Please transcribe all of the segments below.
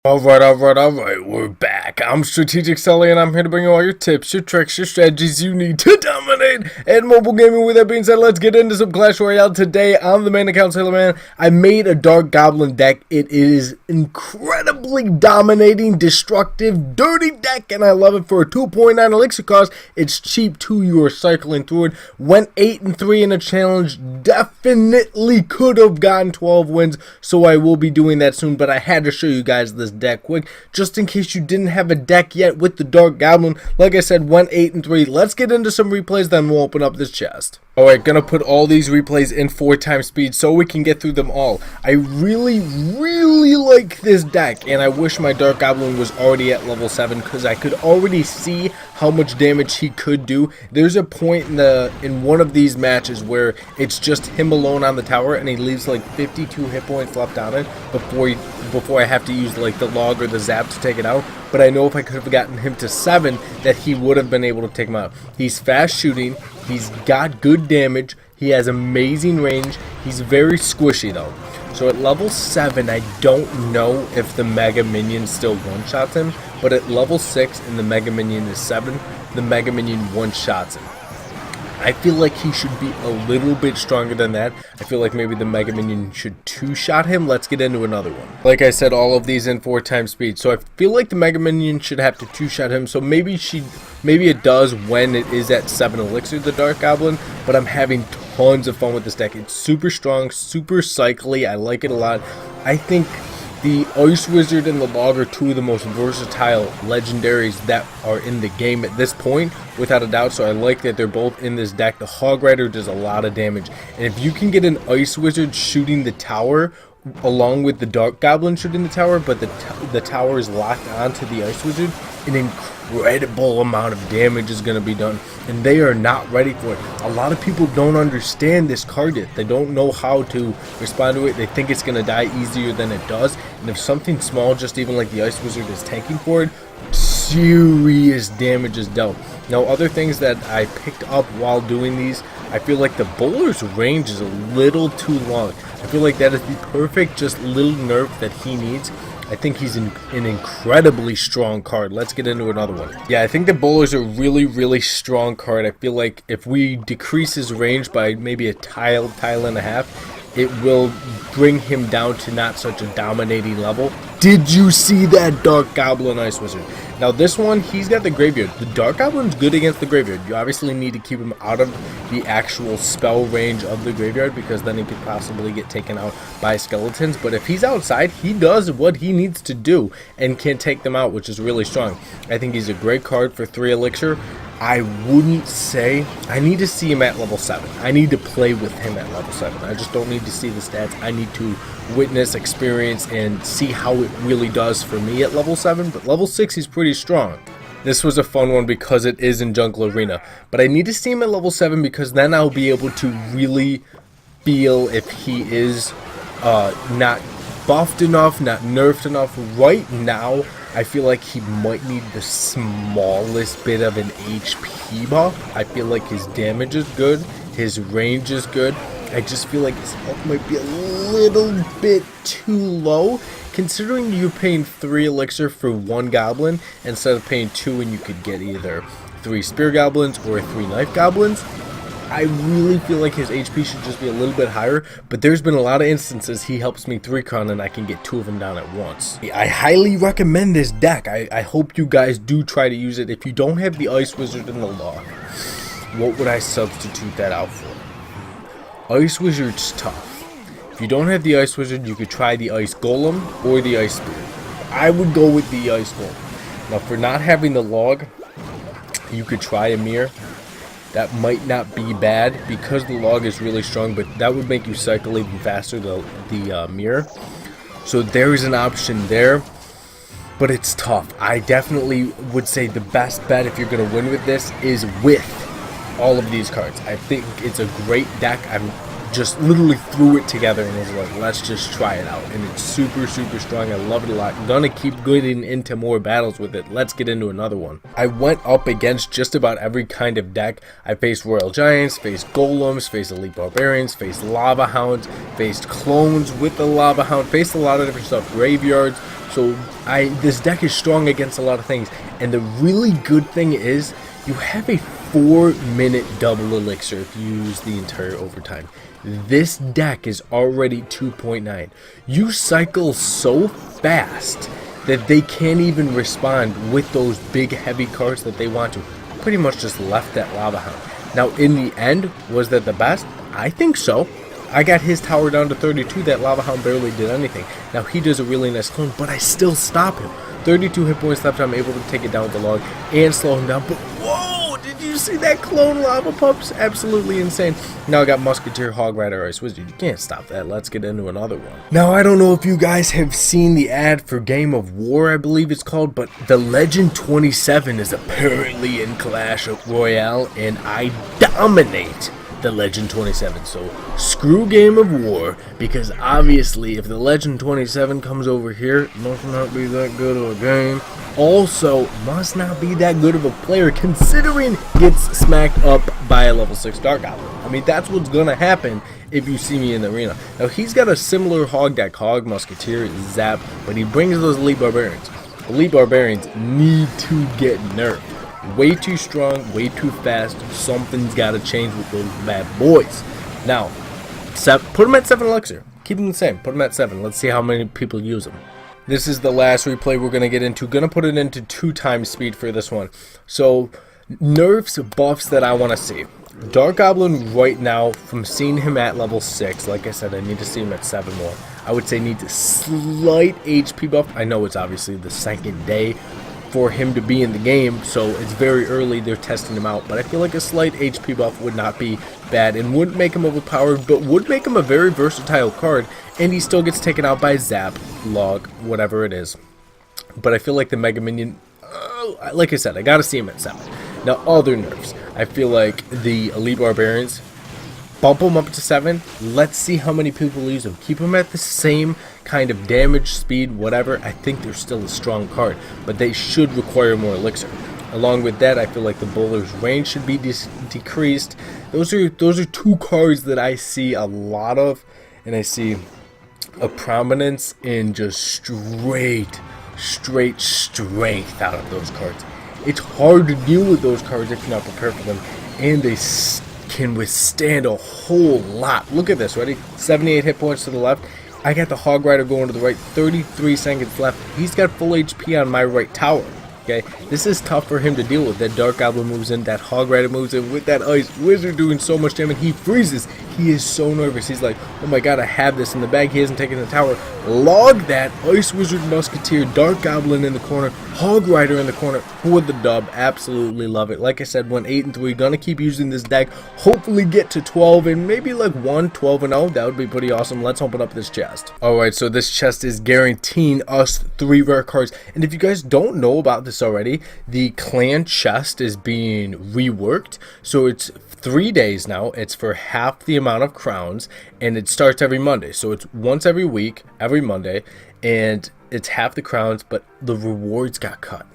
Alright, we're back. I'm Strategic Sully, and I'm here to bring you all your tips, your tricks, your strategies you need to dominate in mobile gaming. With that being said, let's get into some Clash Royale. Today, on the main account, Sailor Man, I made a Dark Goblin deck. It is incredibly dominating, destructive, dirty deck, and I love it for a 2.9 elixir cost. It's cheap too, you are cycling through it. Went 8-3 in a challenge, definitely could have gotten 12 wins, so I will be doing that soon, but I had to show you guys this deck quick just in case you didn't have a deck yet with the Dark Goblin. Like I said, went 8-3. Let's get into some replays, then we'll open up this chest. Alright, gonna put all these replays in 4x speed so we can get through them all. I really like this deck, and I wish my Dark Goblin was already at level 7 because I could already see how much damage he could do. There's a point in one of these matches where it's just him alone on the tower and he leaves like 52 hit points left on it before I have to use like the log or the zap to take it out. But I know if I could have gotten him to 7 that he would have been able to take him out. He's fast shooting, he's got good damage, he has amazing range, he's very squishy though. So at level 7, I don't know if the Mega Minion still one-shots him, but at level 6 and the Mega Minion is 7, the Mega Minion one-shots him. I feel like he should be a little bit stronger than that. I feel like maybe the Mega Minion should two-shot him. Let's get into another one. Like I said, all of these in 4x speed. So I feel like the Mega Minion should have to two-shot him. So maybe it does when it is at 7 elixir, the Dark Goblin. But I'm having tons of fun with this deck. It's super strong, super cycly. I like it a lot. I think the Ice Wizard and the Log are two of the most versatile legendaries that are in the game at this point, without a doubt, so I like that they're both in this deck. The Hog Rider does a lot of damage, and if you can get an Ice Wizard shooting the tower along with the Dark Goblin shooting the tower, but the tower is locked onto the Ice Wizard, an incredible amount of damage is going to be done, and they are not ready for it. A lot of people don't understand this card yet. They don't know how to respond to it. They think it's going to die easier than it does, and if something small, just even like the Ice Wizard, is tanking for it, serious damage is dealt. Now, other things that I picked up while doing these, I feel like the bowler's range is a little too long. I feel like that is the perfect just little nerf that he needs. I think he's an incredibly strong card. Let's get into another one. Yeah, I think the bowler's a really strong card. I feel like if we decrease his range by maybe a tile and a half, it will bring him down to not such a dominating level. Did you see that Dark Goblin Ice Wizard? Now this one, he's got the Graveyard. The Dark Goblin's good against the Graveyard. You obviously need to keep him out of the actual spell range of the Graveyard because then he could possibly get taken out by skeletons. But if he's outside, he does what he needs to do and can take them out, which is really strong. I think he's a great card for 3 elixir. I wouldn't say, I need to see him at level 7. I need to play with him at level 7. I just don't need to see the stats. I need to witness, experience, and see how it really does for me at level 7. But level 6, he's pretty strong. This was a fun one because it is in Jungle Arena. But I need to see him at level 7 because then I'll be able to really feel if he is not buffed enough, not nerfed enough. Right now, I feel like he might need the smallest bit of an HP buff. I feel like his damage is good, his range is good. I just feel like his health might be a little bit too low, considering you're paying 3 elixir for 1 goblin instead of paying 2 and you could get either 3 spear goblins or 3 knife goblins. I really feel like his HP should just be a little bit higher, but there's been a lot of instances he helps me 3-con and I can get 2 of them down at once. I highly recommend this deck. I hope you guys do try to use it. If you don't have the Ice Wizard in the log, what would I substitute that out for? Ice Wizard's tough. If you don't have the Ice Wizard, you could try the Ice Golem or the Ice Spear. I would go with the Ice Golem. Now for not having the log, you could try a mirror. That might not be bad because the log is really strong, but that would make you cycle even faster, the mirror. So there is an option there, but it's tough. I definitely would say the best bet if you're going to win with this is with all of these cards. I think it's a great deck. I'm just literally threw it together and was like, let's just try it out, and it's super strong. I love it a lot. I'm gonna keep getting into more battles with it. Let's get into another one. I went up against just about every kind of deck. I faced Royal Giants, faced Golems, faced Elite Barbarians, faced Lava Hounds, faced clones with the Lava Hound, faced a lot of different stuff, Graveyards, So this deck is strong against a lot of things, and the really good thing is you have a 4-minute double elixir if you use the entire overtime. This deck is already 2.9. You cycle so fast that they can't even respond with those big heavy cards that they want to. Pretty much just left that Lava Hound. Now in the end, was that the best? I think so. I got his tower down to 32, that Lava Hound barely did anything. Now he does a really nice clone, but I still stop him. 32 hit points left, I'm able to take it down with the log and slow him down. But whoa, did you see that clone Lava Pumps? Absolutely insane. Now I got Musketeer, Hog Rider, Ice Wizard. You can't stop that. Let's get into another one. Now I don't know if you guys have seen the ad for Game of War, I believe it's called, but the Legend 27 is apparently in Clash Royale, and I dominate the Legend 27. So screw Game of War, because obviously if the Legend 27 comes over here, it must not be that good of a game. Also must not be that good of a player, considering gets smacked up by a level 6 Dark Goblin. I mean, that's what's gonna happen if you see me in the arena. Now he's got a similar hog deck, Hog, Musketeer, Zap, but he brings those Elite Barbarians. Elite Barbarians need to get nerfed. Way too strong, way too fast. Something's got to change with those bad boys. Now, put them at 7 elixir. Keep them the same. Put them at 7. Let's see how many people use them. This is the last replay we're going to get into. Going to put it into 2 times speed for this one. So, nerfs, buffs that I want to see. Dark Goblin right now, from seeing him at level 6, like I said, I need to see him at 7 more. I would say needs a slight HP buff. I know it's obviously the second day for him to be in the game, so it's very early, they're testing him out, but I feel like a slight HP buff would not be bad and wouldn't make him overpowered, but would make him a very versatile card, and he still gets taken out by Zap, Log, whatever it is. But I feel like the Mega Minion, like I said, I gotta see him at 7. Now other nerfs, I feel like the Elite Barbarians, bump them up to 7. Let's see how many people use them. Keep them at the same kind of damage, speed, whatever. I think they're still a strong card, but they should require more elixir. Along with that, I feel like the bowler's range should be decreased. Those are 2 cards that I see a lot of, and I see a prominence in just straight strength out of those cards. It's hard to deal with those cards if you're not prepared for them, and they can withstand a whole lot. Look at this, ready? 78 hit points to the left. I got the Hog Rider going to the right, 33 seconds left. He's got full HP on my right tower. Okay, this is tough for him to deal with. That Dark Goblin moves in, that Hog Rider moves in with that Ice Wizard doing so much damage. He freezes. He is so nervous. He's like, oh my god, I have this in the bag. He hasn't taken the tower. Log that. Ice Wizard, Musketeer, Dark Goblin in the corner, Hog Rider in the corner for the dub. Absolutely love it. Like I said, went 8-3. Gonna keep using this deck. Hopefully get to 12 and maybe like 12-0. That would be pretty awesome. Let's open up this chest. Alright, so this chest is guaranteeing us 3 rare cards. And if you guys don't know about this already, the clan chest is being reworked. So it's 3 days now. It's for half the amount of crowns, and it starts every Monday. So it's once every week, every Monday, and it's half the crowns, but the rewards got cut.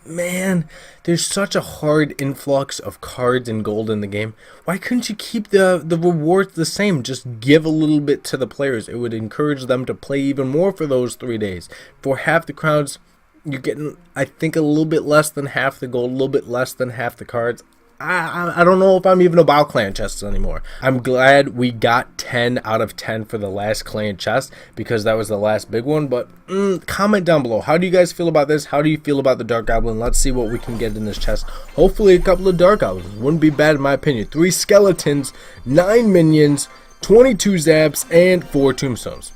Man, there's such a hard influx of cards and gold in the game. Why couldn't you keep the rewards the same? Just give a little bit to the players. It would encourage them to play even more for those 3 days. For half the crowns, you're getting, I think, a little bit less than half the gold, a little bit less than half the cards. I don't know if I'm even about clan chests anymore. I'm glad we got 10 out of 10 for the last clan chest, because that was the last big one. But comment down below, how do you guys feel about this? How do you feel about the Dark Goblin? Let's see what we can get in this chest. Hopefully a couple of Dark Goblins. Wouldn't be bad in my opinion. 3 skeletons, 9 minions, 22 zaps, and 4 tombstones.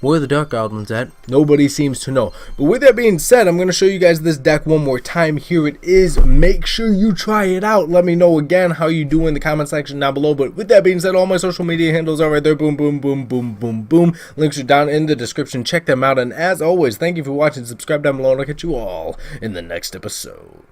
Where are the Dark Goblins at? Nobody seems to know. But with that being said, I'm going to show you guys this deck one more time. Here it is. Make sure you try it out. Let me know again how you do in the comment section down below. But with that being said, all my social media handles are right there. Boom, boom, boom, boom, boom, boom. Links are down in the description. Check them out. And as always, thank you for watching. Subscribe down below, and I'll catch you all in the next episode.